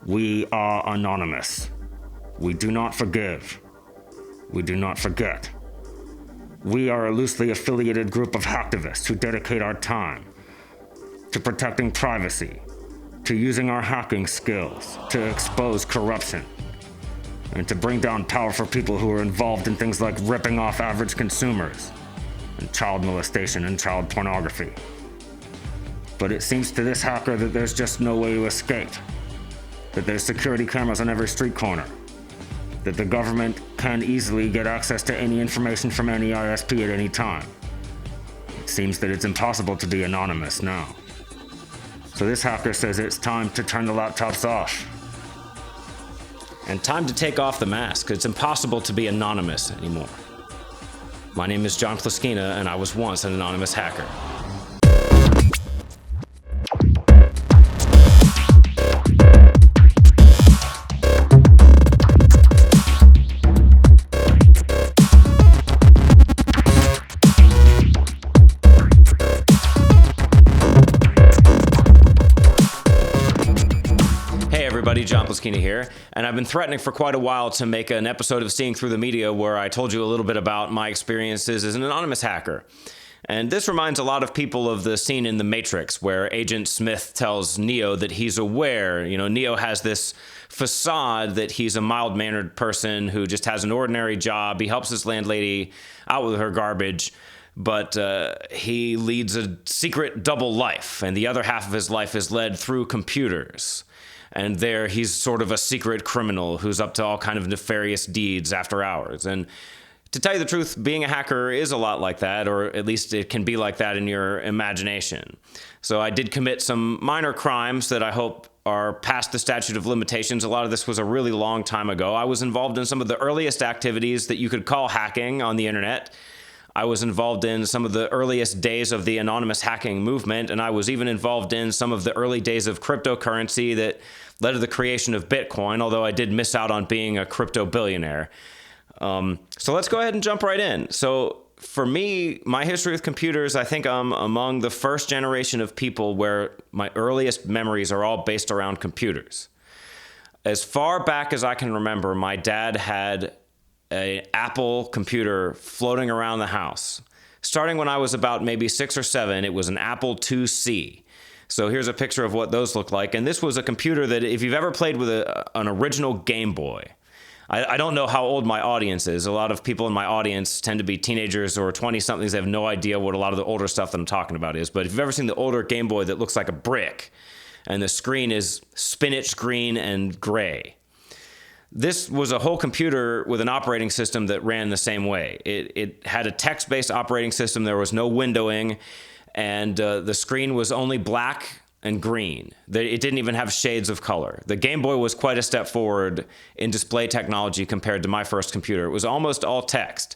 We are anonymous. We do not forgive. We do not forget. We are a loosely affiliated group of hacktivists who dedicate our time to protecting privacy, to using our hacking skills to expose corruption, and to bring down powerful people who are involved in things like ripping off average consumers, and child molestation and child pornography. But it seems to this hacker that there's just no way to escape, that there's security cameras on every street corner, that the government can easily get access to any information from any ISP at any time. It seems that it's impossible to be anonymous now. So this hacker says it's time to turn the laptops off. And time to take off the mask. It's impossible to be anonymous anymore. My name is John Ploskina, and I was once an anonymous hacker. John Ploskina here, and I've been threatening for quite a while to make an episode of Seeing Through the Media where I told you a little bit about my experiences as an anonymous hacker. And this reminds a lot of people of the scene in The Matrix where Agent Smith tells Neo that he's aware. You know, Neo has this facade that he's a mild-mannered person who just has an ordinary job. He helps his landlady out with her garbage, but he leads a secret double life, and the other half of his life is led through computers. And there he's sort of a secret criminal who's up to all kind of nefarious deeds after hours. And to tell you the truth, being a hacker is a lot like that, or at least it can be like that in your imagination. So I did commit some minor crimes that I hope are past the statute of limitations. A lot of this was a really long time ago. I was involved in some of the earliest activities that you could call hacking on the internet. I was involved in some of the earliest days of the anonymous hacking movement, and I was even involved in some of the early days of cryptocurrency that led to the creation of Bitcoin, although I did miss out on being a crypto billionaire. So let's go ahead and jump right in. So for me, my history with computers, I think I'm among the first generation of people where my earliest memories are all based around computers. As far back as I can remember, my dad had an Apple computer floating around the house. Starting when I was about maybe 6 or 7, it was an Apple IIc. So here's a picture of what those look like. And this was a computer that if you've ever played with an original Game Boy, I don't know how old my audience is. A lot of people in my audience tend to be teenagers or 20-somethings. They have no idea what a lot of the older stuff that I'm talking about is. But if you've ever seen the older Game Boy that looks like a brick, and the screen is spinach green and gray, this was a whole computer with an operating system that ran the same way. It had a text-based operating system. There was no windowing, and the screen was only black and green. It didn't even have shades of color. The Game Boy was quite a step forward in display technology compared to my first computer. It was almost all text.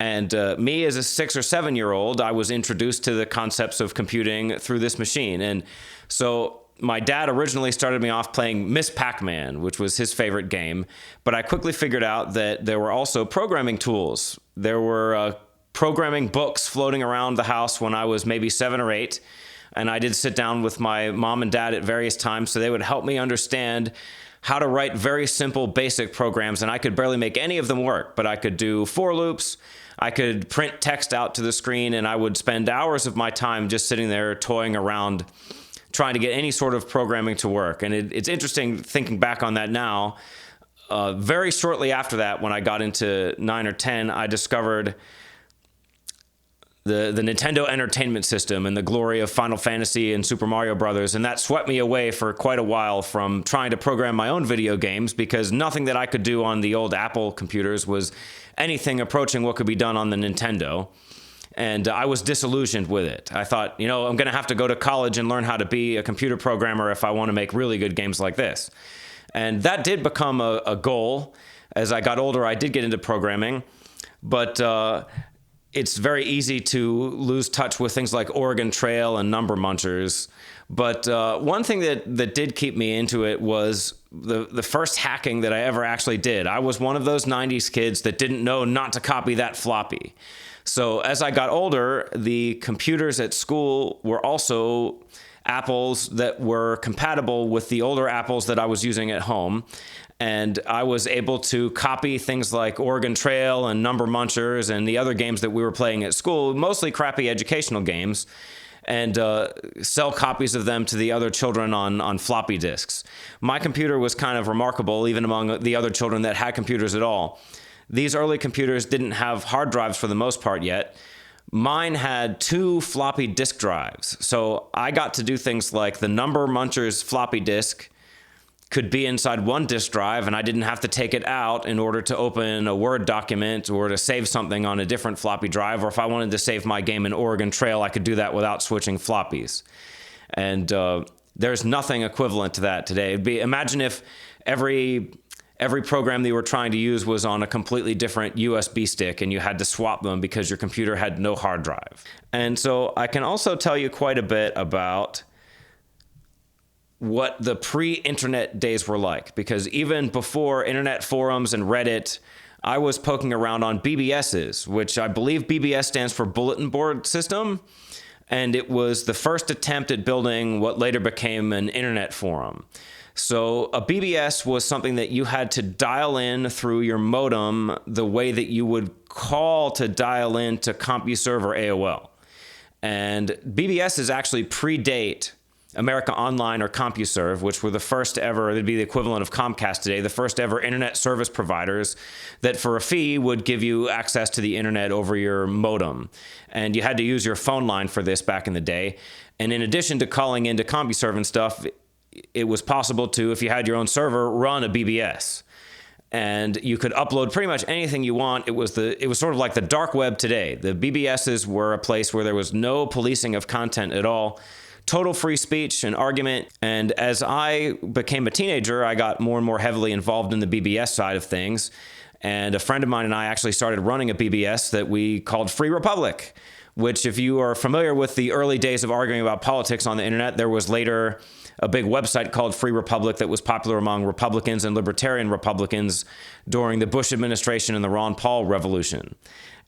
And me as a 6 or 7-year-old, I was introduced to the concepts of computing through this machine. And so my dad originally started me off playing Miss Pac-Man, which was his favorite game, but I quickly figured out that there were also programming tools. There were programming books floating around the house when I was maybe 7 or 8, and I did sit down with my mom and dad at various times so they would help me understand how to write very simple, basic programs, and I could barely make any of them work, but I could do for loops, I could print text out to the screen, and I would spend hours of my time just sitting there toying around trying to get any sort of programming to work. And it's interesting thinking back on that now. Very shortly after that, when I got into 9 or 10, I discovered the Nintendo Entertainment System and the glory of Final Fantasy and Super Mario Brothers, and that swept me away for quite a while from trying to program my own video games, because nothing that I could do on the old Apple computers was anything approaching what could be done on the Nintendo. And I was disillusioned with it. I thought, I'm going to have to go to college and learn how to be a computer programmer if I want to make really good games like this. And that did become a goal. As I got older, I did get into programming, but it's very easy to lose touch with things like Oregon Trail and number munchers. But one thing that did keep me into it was the first hacking that I ever actually did. I was one of those 90s kids that didn't know not to copy that floppy. So as I got older, the computers at school were also Apples that were compatible with the older Apples that I was using at home. And I was able to copy things like Oregon Trail and Number Munchers and the other games that we were playing at school, mostly crappy educational games, and sell copies of them to the other children on floppy disks. My computer was kind of remarkable, even among the other children that had computers at all. These early computers didn't have hard drives for the most part yet. Mine had 2 floppy disk drives. So I got to do things like the Number Munchers floppy disk could be inside one disk drive, and I didn't have to take it out in order to open a Word document or to save something on a different floppy drive. Or if I wanted to save my game in Oregon Trail, I could do that without switching floppies. And there's nothing equivalent to that today. Imagine if every program that you were trying to use was on a completely different USB stick and you had to swap them because your computer had no hard drive. And so I can also tell you quite a bit about what the pre-internet days were like, because even before internet forums and Reddit, I was poking around on BBSs, which I believe BBS stands for Bulletin Board System. And it was the first attempt at building what later became an internet forum. So a BBS was something that you had to dial in through your modem the way that you would call to dial in to CompuServe or AOL. And BBSs actually predate America Online or CompuServe, which were the first ever, they'd be the equivalent of Comcast today, the first ever internet service providers that for a fee would give you access to the internet over your modem. And you had to use your phone line for this back in the day. And in addition to calling into CompuServe and stuff, it was possible to, if you had your own server, run a BBS. And you could upload pretty much anything you want. It was sort of like the dark web today. The BBSs were a place where there was no policing of content at all. Total free speech and argument. And as I became a teenager, I got more and more heavily involved in the BBS side of things. And a friend of mine and I actually started running a BBS that we called Free Republic, which, if you are familiar with the early days of arguing about politics on the internet, there was later a big website called Free Republic that was popular among Republicans and libertarian Republicans during the Bush administration and the Ron Paul revolution.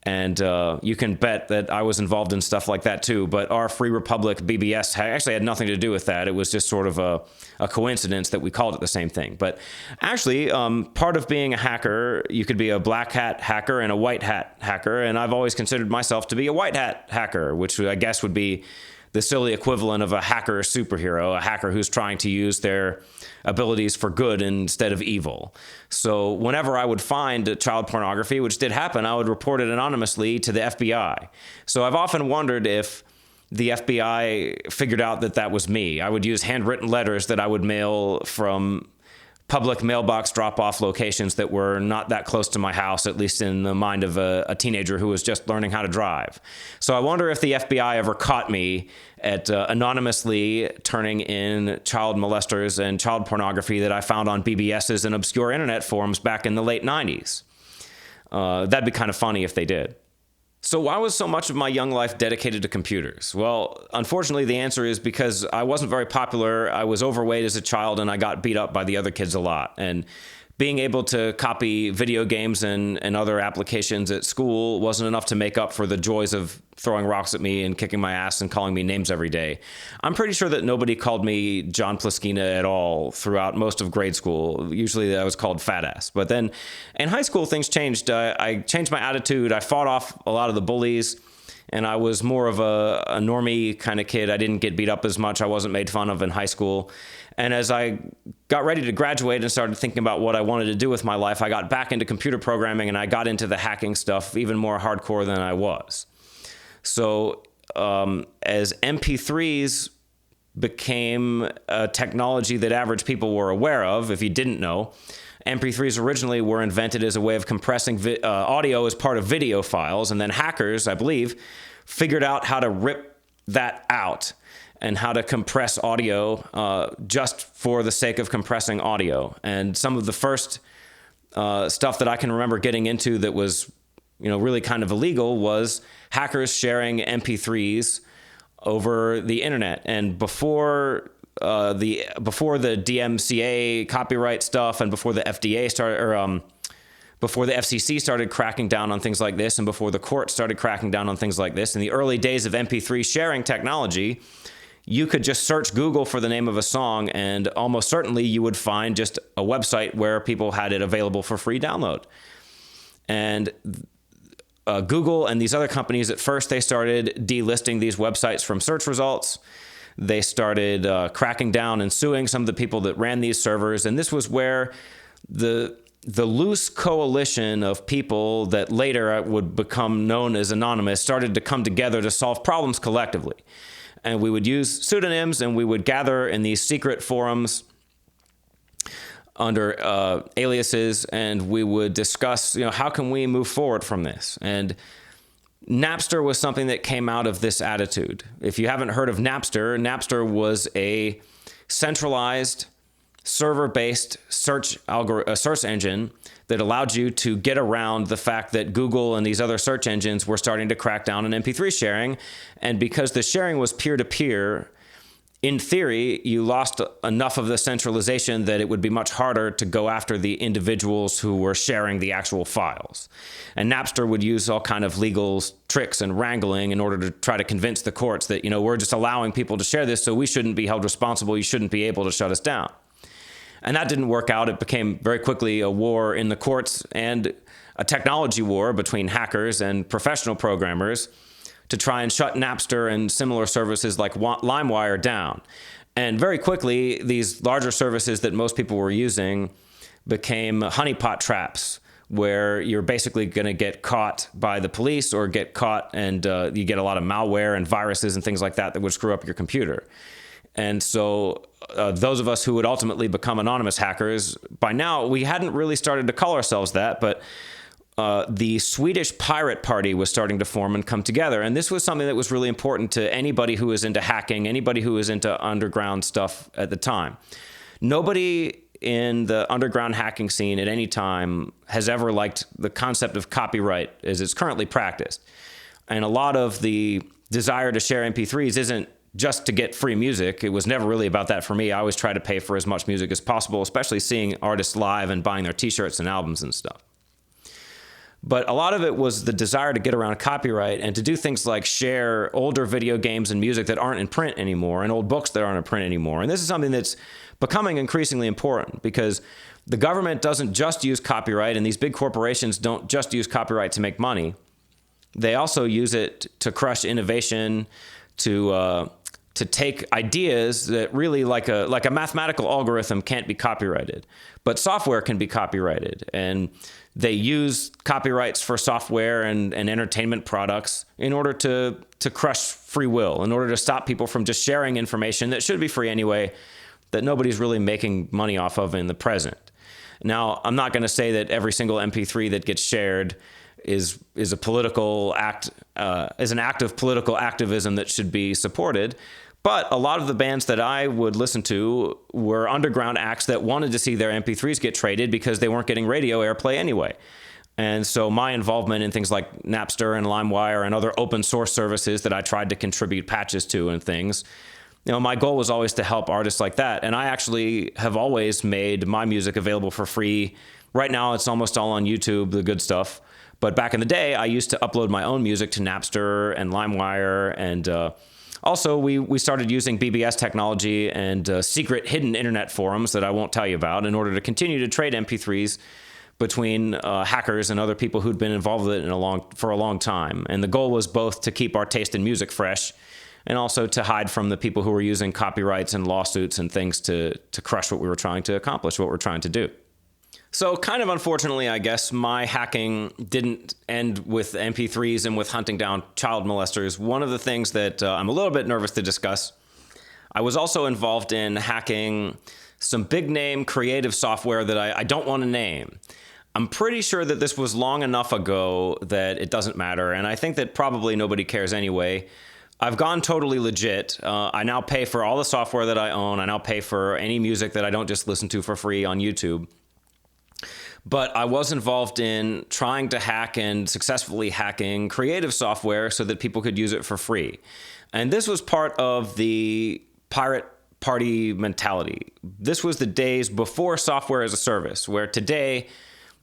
And you can bet that I was involved in stuff like that too. But our Free Republic BBS actually had nothing to do with that. It was just sort of a coincidence that we called it the same thing. But actually, part of being a hacker, you could be a black hat hacker and a white hat hacker. And I've always considered myself to be a white hat hacker, which I guess would be the silly equivalent of a hacker superhero, a hacker who's trying to use their abilities for good instead of evil. So whenever I would find child pornography, which did happen, I would report it anonymously to the FBI. So I've often wondered if the FBI figured out that that was me. I would use handwritten letters that I would mail from public mailbox drop-off locations that were not that close to my house, at least in the mind of a teenager who was just learning how to drive. So I wonder if the FBI ever caught me at anonymously turning in child molesters and child pornography that I found on BBSs and obscure internet forums back in the late 90s. That'd be kind of funny if they did. So why was so much of my young life dedicated to computers? Well, unfortunately, the answer is because I wasn't very popular. I was overweight as a child, and I got beat up by the other kids a lot. And being able to copy video games and other applications at school wasn't enough to make up for the joys of throwing rocks at me and kicking my ass and calling me names every day. I'm pretty sure that nobody called me John Ploskina at all throughout most of grade school. Usually I was called fat ass. But then in high school, things changed. I changed my attitude. I fought off a lot of the bullies, and I was more of a normie kind of kid. I didn't get beat up as much. I wasn't made fun of in high school. And as I got ready to graduate and started thinking about what I wanted to do with my life, I got back into computer programming, and I got into the hacking stuff even more hardcore than I was. So as MP3s became a technology that average people were aware of, if you didn't know, MP3s originally were invented as a way of compressing audio as part of video files, and then hackers, I believe, figured out how to rip that out and how to compress audio just for the sake of compressing audio. And some of the first stuff that I can remember getting into that was, really kind of illegal was hackers sharing MP3s over the internet. And before the DMCA copyright stuff and before the FDA started, before the FCC started cracking down on things like this and before the court started cracking down on things like this, in the early days of MP3 sharing technology, you could just search Google for the name of a song, and almost certainly you would find just a website where people had it available for free download. And Google and these other companies, at first they started delisting these websites from search results. They started cracking down and suing some of the people that ran these servers. And this was where the loose coalition of people that later would become known as Anonymous started to come together to solve problems collectively. And we would use pseudonyms, and we would gather in these secret forums under aliases, and we would discuss, how can we move forward from this? And Napster was something that came out of this attitude. If you haven't heard of Napster, Napster was a centralized server-based search engine that allowed you to get around the fact that Google and these other search engines were starting to crack down on MP3 sharing. And because the sharing was peer-to-peer, in theory, you lost enough of the centralization that it would be much harder to go after the individuals who were sharing the actual files. And Napster would use all kind of legal tricks and wrangling in order to try to convince the courts that, we're just allowing people to share this, so we shouldn't be held responsible. You shouldn't be able to shut us down. And that didn't work out. It became very quickly a war in the courts and a technology war between hackers and professional programmers to try and shut Napster and similar services like LimeWire down. And very quickly, these larger services that most people were using became honeypot traps, where you're basically going to get caught by the police or get caught, and you get a lot of malware and viruses and things like that would screw up your computer. And so those of us who would ultimately become anonymous hackers, by now, we hadn't really started to call ourselves that, but the Swedish Pirate Party was starting to form and come together. And this was something that was really important to anybody who was into hacking, anybody who was into underground stuff at the time. Nobody in the underground hacking scene at any time has ever liked the concept of copyright as it's currently practiced. And a lot of the desire to share MP3s isn't just to get free music. It was never really about that for me. I always try to pay for as much music as possible, especially seeing artists live and buying their t-shirts and albums and stuff. But a lot of it was the desire to get around copyright and to do things like share older video games and music that aren't in print anymore and old books that aren't in print anymore. And this is something that's becoming increasingly important because the government doesn't just use copyright, and these big corporations don't just use copyright to make money. They also use it to crush innovation, to take ideas that really, like a mathematical algorithm, can't be copyrighted, but software can be copyrighted. And they use copyrights for software and entertainment products in order to crush free will, in order to stop people from just sharing information that should be free anyway, that nobody's really making money off of in the present. Now, I'm not going to say that every single MP3 that gets shared is a political act, is an act of political activism that should be supported. But a lot of the bands that I would listen to were underground acts that wanted to see their MP3s get traded because they weren't getting radio airplay anyway. And so my involvement in things like Napster and LimeWire and other open source services that I tried to contribute patches to and things, my goal was always to help artists like that. And I actually have always made my music available for free. Right now, it's almost all on YouTube, the good stuff. But back in the day, I used to upload my own music to Napster and LimeWire, and also, we started using BBS technology and secret hidden internet forums that I won't tell you about in order to continue to trade MP3s between hackers and other people who'd been involved with it for a long time. And the goal was both to keep our taste in music fresh and also to hide from the people who were using copyrights and lawsuits and things to crush what we were trying to accomplish, what we're trying to do. So kind of unfortunately, I guess, my hacking didn't end with MP3s and with hunting down child molesters. One of the things that I'm a little bit nervous to discuss, I was also involved in hacking some big name creative software that I don't want to name. I'm pretty sure that this was long enough ago that it doesn't matter, and I think that probably nobody cares anyway. I've gone totally legit. I now pay for all the software that I own. I now pay for any music that I don't just listen to for free on YouTube. But I was involved in trying to hack and successfully hacking creative software so that people could use it for free. And this was part of the pirate party mentality. This was the days before software as a service, where today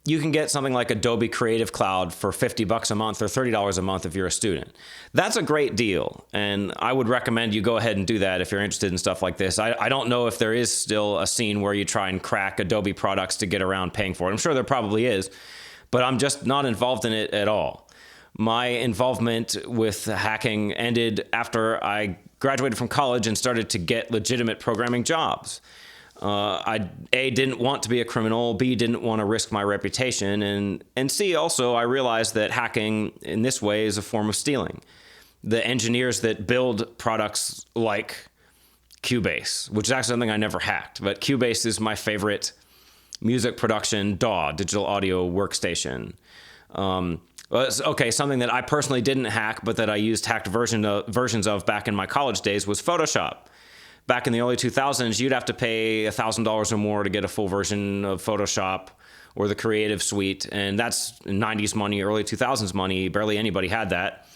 you can get something like Adobe Creative Cloud for $50 a month or $30 a month if you're a student. That's a great deal, and I would recommend you go ahead and do that if you're interested in stuff like this. I don't know if there is still a scene where you try and crack Adobe products to get around paying for it. I'm sure there probably is, but I'm just not involved in it at all. My involvement with hacking ended after I graduated from college and started to get legitimate programming jobs. I A, didn't want to be a criminal, B, didn't want to risk my reputation, and C, also I realized that hacking in this way is a form of stealing. The engineers that build products like Cubase, which is actually something I never hacked, but Cubase is my favorite music production DAW, digital audio workstation. Okay, something that I personally didn't hack, but that I used hacked versions of back in my college days was Photoshop. Back in the early 2000s, you'd have to pay $1,000 or more to get a full version of Photoshop or the Creative Suite, and that's 90s money, early 2000s money. Barely anybody had that.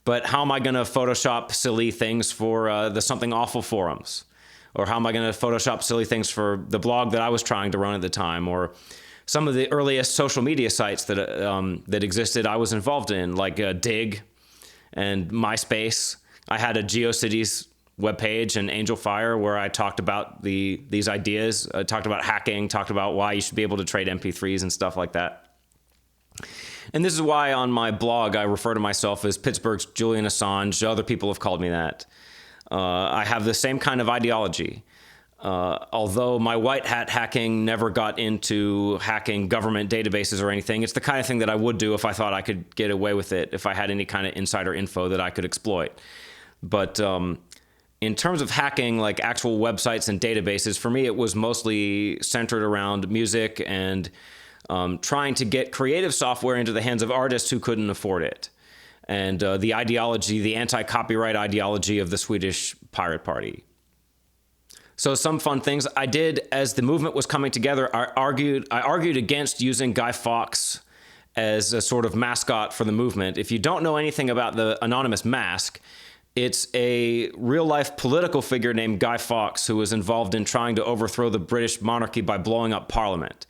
But how am I going to Photoshop silly things for the Something Awful forums? Or how am I going to Photoshop silly things for the blog that I was trying to run at the time? Or some of the earliest social media sites that existed I was involved in, like Dig and MySpace. I had a GeoCities webpage and Angel Fire where I talked about these ideas, talked about hacking, talked about why you should be able to trade MP3s and stuff like that. And this is why on my blog I refer to myself as Pittsburgh's Julian Assange. Other people have called me that. I have the same kind of ideology. Although my white hat hacking never got into hacking government databases or anything, it's the kind of thing that I would do if I thought I could get away with it, if I had any kind of insider info that I could exploit. But in terms of hacking like actual websites and databases, for me it was mostly centered around music and trying to get creative software into the hands of artists who couldn't afford it. And the ideology, the anti-copyright ideology of the Swedish Pirate Party. So some fun things I did as the movement was coming together. I argued against using Guy Fawkes as a sort of mascot for the movement. If you don't know anything about the Anonymous Mask, it's a real-life political figure named Guy Fawkes who was involved in trying to overthrow the British monarchy by blowing up Parliament.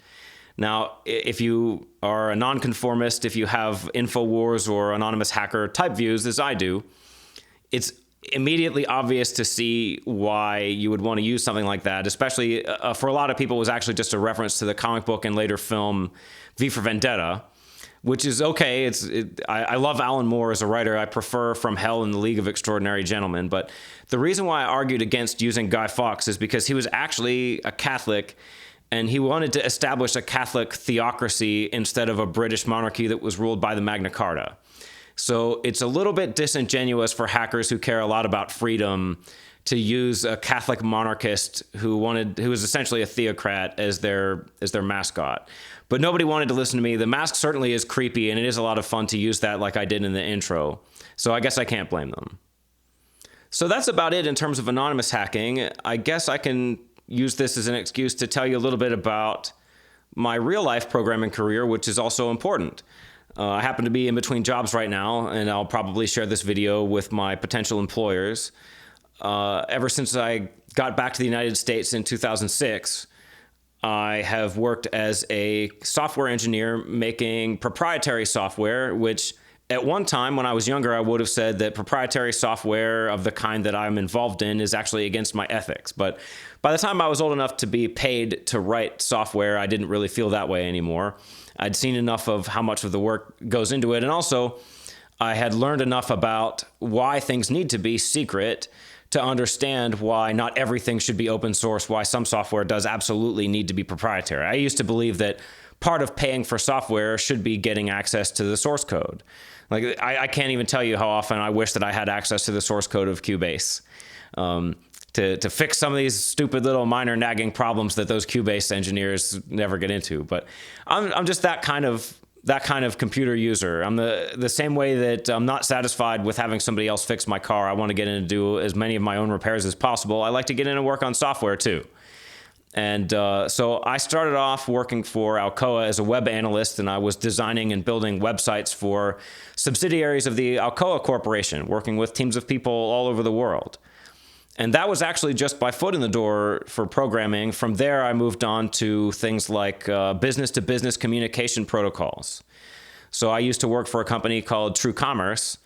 Now, if you are a nonconformist, if you have InfoWars or Anonymous Hacker type views, as I do, it's immediately obvious to see why you would want to use something like that, especially for a lot of people it was actually just a reference to the comic book and later film V for Vendetta, which is okay. I love Alan Moore as a writer. I prefer From Hell and the League of Extraordinary Gentlemen. But the reason why I argued against using Guy Fawkes is because he was actually a Catholic, and he wanted to establish a Catholic theocracy instead of a British monarchy that was ruled by the Magna Carta. So it's a little bit disingenuous for hackers who care a lot about freedom to use a Catholic monarchist who was essentially a theocrat as their mascot. But nobody wanted to listen to me. The mask certainly is creepy, and it is a lot of fun to use that like I did in the intro. So I guess I can't blame them. So that's about it in terms of anonymous hacking. I guess I can use this as an excuse to tell you a little bit about my real-life programming career, which is also important. I happen to be in between jobs right now, and I'll probably share this video with my potential employers. Ever since I got back to the United States in 2006, I have worked as a software engineer making proprietary software, which at one time when I was younger, I would have said that proprietary software of the kind that I'm involved in is actually against my ethics. But by the time I was old enough to be paid to write software, I didn't really feel that way anymore. I'd seen enough of how much of the work goes into it. And also, I had learned enough about why things need to be secret to understand why not everything should be open source, why some software does absolutely need to be proprietary. I used to believe that part of paying for software should be getting access to the source code. Like I can't even tell you how often I wish that I had access to the source code of Cubase to fix some of these stupid little minor nagging problems that those Cubase engineers never get into. But I'm just that kind of computer user. I'm the same way that I'm not satisfied with having somebody else fix my car. I want to get in and do as many of my own repairs as possible. I like to get in and work on software too. And so I started off working for Alcoa as a web analyst, and I was designing and building websites for subsidiaries of the Alcoa Corporation, working with teams of people all over the world. And that was actually just my foot in the door for programming. From there, I moved on to things like business-to-business communication protocols. So I used to work for a company called True Commerce,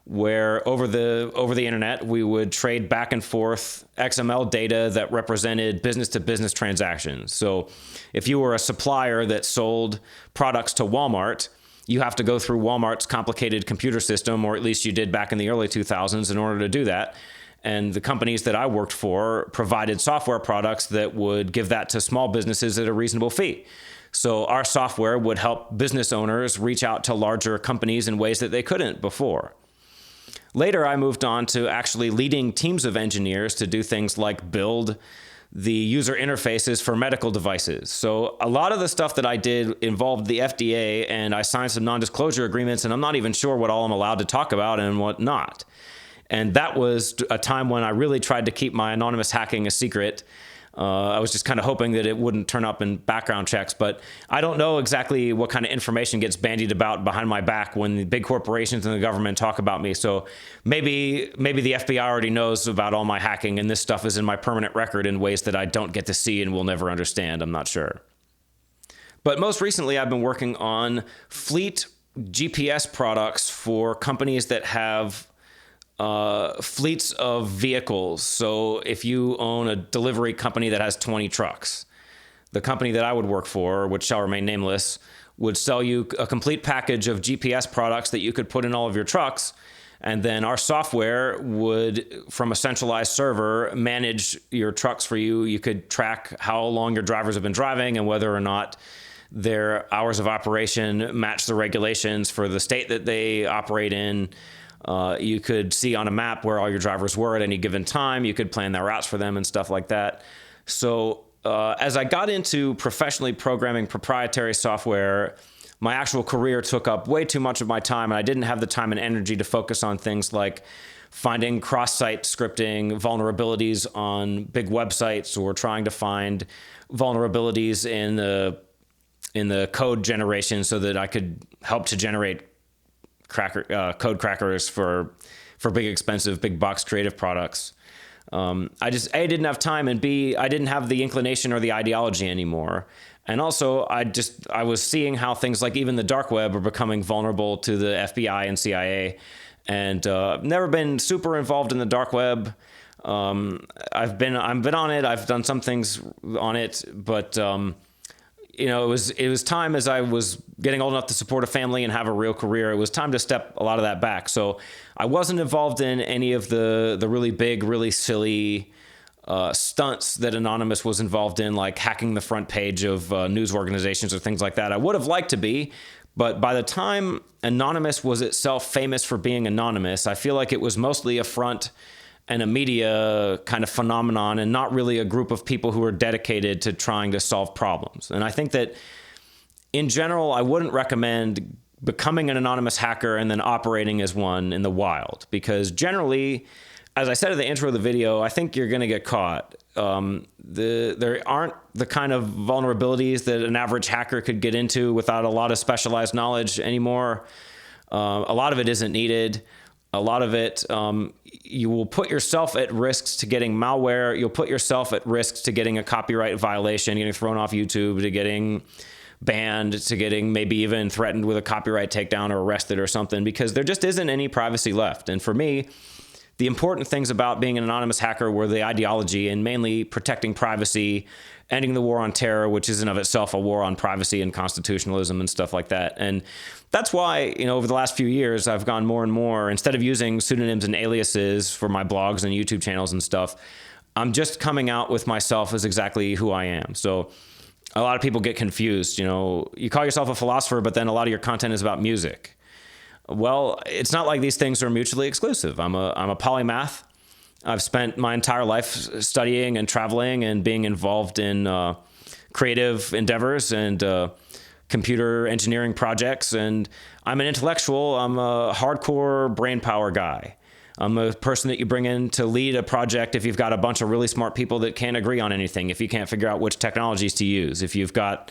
where over the internet, we would trade back and forth XML data that represented business-to-business transactions. So if you were a supplier that sold products to Walmart, you have to go through Walmart's complicated computer system, or at least you did back in the early 2000s in order to do that. And the companies that I worked for provided software products that would give that to small businesses at a reasonable fee. So our software would help business owners reach out to larger companies in ways that they couldn't before. Later, I moved on to actually leading teams of engineers to do things like build the user interfaces for medical devices. So a lot of the stuff that I did involved the FDA, and I signed some non-disclosure agreements, and I'm not even sure what all I'm allowed to talk about and what not. And that was a time when I really tried to keep my anonymous hacking a secret. I was just kind of hoping that it wouldn't turn up in background checks, but I don't know exactly what kind of information gets bandied about behind my back when the big corporations and the government talk about me. So maybe the FBI already knows about all my hacking, and this stuff is in my permanent record in ways that I don't get to see and will never understand. I'm not sure. But most recently, I've been working on fleet GPS products for companies that have fleets of vehicles. So if you own a delivery company that has 20 trucks, the company that I would work for, which shall remain nameless, would sell you a complete package of GPS products that you could put in all of your trucks. And then our software would, from a centralized server, manage your trucks for you. You could track how long your drivers have been driving and whether or not their hours of operation match the regulations for the state that they operate in. You could see on a map where all your drivers were at any given time. You could plan their routes for them and stuff like that. So as I got into professionally programming proprietary software, my actual career took up way too much of my time, and I didn't have the time and energy to focus on things like finding cross-site scripting vulnerabilities on big websites, or trying to find vulnerabilities in the code generation so that I could help to generate code crackers for big, expensive, big box creative products. I didn't have time, and B, I didn't have the inclination or the ideology anymore. And also, I was seeing how things like even the dark web are becoming vulnerable to the FBI and CIA, and never been super involved in the dark web. I've been on it. I've done some things on it, but it was time, as I was getting old enough to support a family and have a real career, it was time to step a lot of that back. So I wasn't involved in any of the really big, really silly stunts that Anonymous was involved in, like hacking the front page of news organizations or things like that. I would have liked to be, but by the time Anonymous was itself famous for being anonymous, I feel like it was mostly a front and a media kind of phenomenon, and not really a group of people who are dedicated to trying to solve problems. And I think that in general, I wouldn't recommend becoming an anonymous hacker and then operating as one in the wild, because generally, as I said at the intro of the video, I think you're going to get caught. There aren't the kind of vulnerabilities that an average hacker could get into without a lot of specialized knowledge anymore. A lot of it isn't needed. A lot of it, you will put yourself at risks to getting malware. You'll put yourself at risks to getting a copyright violation, getting thrown off YouTube, to getting banned, to getting maybe even threatened with a copyright takedown or arrested or something, because there just isn't any privacy left. And for me, the important things about being an anonymous hacker were the ideology, and mainly protecting privacy, ending the war on terror, which is in of itself a war on privacy and constitutionalism and stuff like that. And that's why, over the last few years, I've gone more and more, instead of using pseudonyms and aliases for my blogs and YouTube channels and stuff, I'm just coming out with myself as exactly who I am. So a lot of people get confused. You call yourself a philosopher, but then a lot of your content is about music. Well, it's not like these things are mutually exclusive. I'm a polymath. I've spent my entire life studying and traveling and being involved in creative endeavors and computer engineering projects. And I'm an intellectual. I'm a hardcore brain power guy. I'm a person that you bring in to lead a project if you've got a bunch of really smart people that can't agree on anything, if you can't figure out which technologies to use, if you've got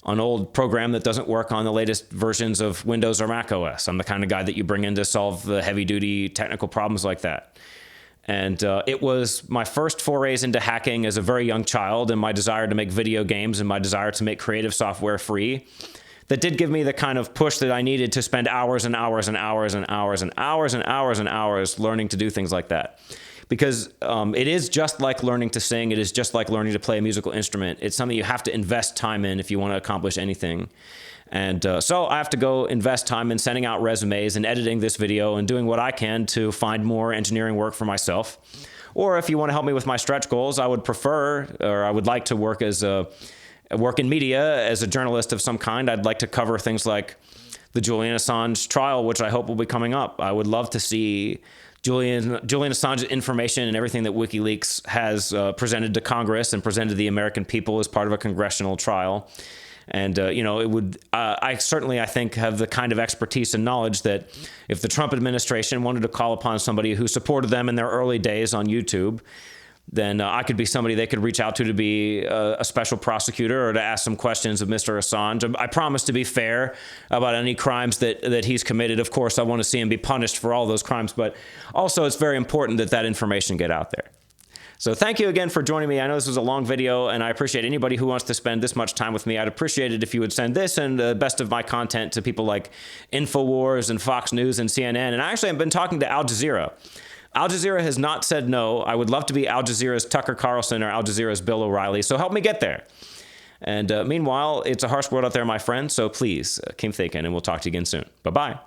an old program that doesn't work on the latest versions of Windows or Mac OS. I'm the kind of guy that you bring in to solve the heavy-duty technical problems like that. And it was my first forays into hacking as a very young child, and my desire to make video games and my desire to make creative software free that did give me the kind of push that I needed to spend hours and hours and hours and hours and hours and hours and hours learning to do things like that. Because it is just like learning to sing. It is just like learning to play a musical instrument. It's something you have to invest time in if you want to accomplish anything. And so I have to go invest time in sending out resumes and editing this video and doing what I can to find more engineering work for myself. Or if you want to help me with my stretch goals, I would prefer, or I would like to work in media as a journalist of some kind. I'd like to cover things like the Julian Assange trial, which I hope will be coming up. I would love to see Julian Assange's information and everything that WikiLeaks has presented to Congress and presented to the American people as part of a congressional trial. And, it would, I think, have the kind of expertise and knowledge that if the Trump administration wanted to call upon somebody who supported them in their early days on YouTube, then I could be somebody they could reach out to be a special prosecutor or to ask some questions of Mr. Assange. I promise to be fair about any crimes that he's committed. Of course, I want to see him be punished for all those crimes, but also it's very important that that information get out there. So thank you again for joining me. I know this was a long video, and I appreciate anybody who wants to spend this much time with me. I'd appreciate it if you would send this and the best of my content to people like InfoWars and Fox News and CNN. And I actually have been talking to Al Jazeera. Al Jazeera has not said no. I would love to be Al Jazeera's Tucker Carlson or Al Jazeera's Bill O'Reilly, so help me get there. And meanwhile, it's a harsh world out there, my friend, so please keep thinking, and we'll talk to you again soon. Bye-bye.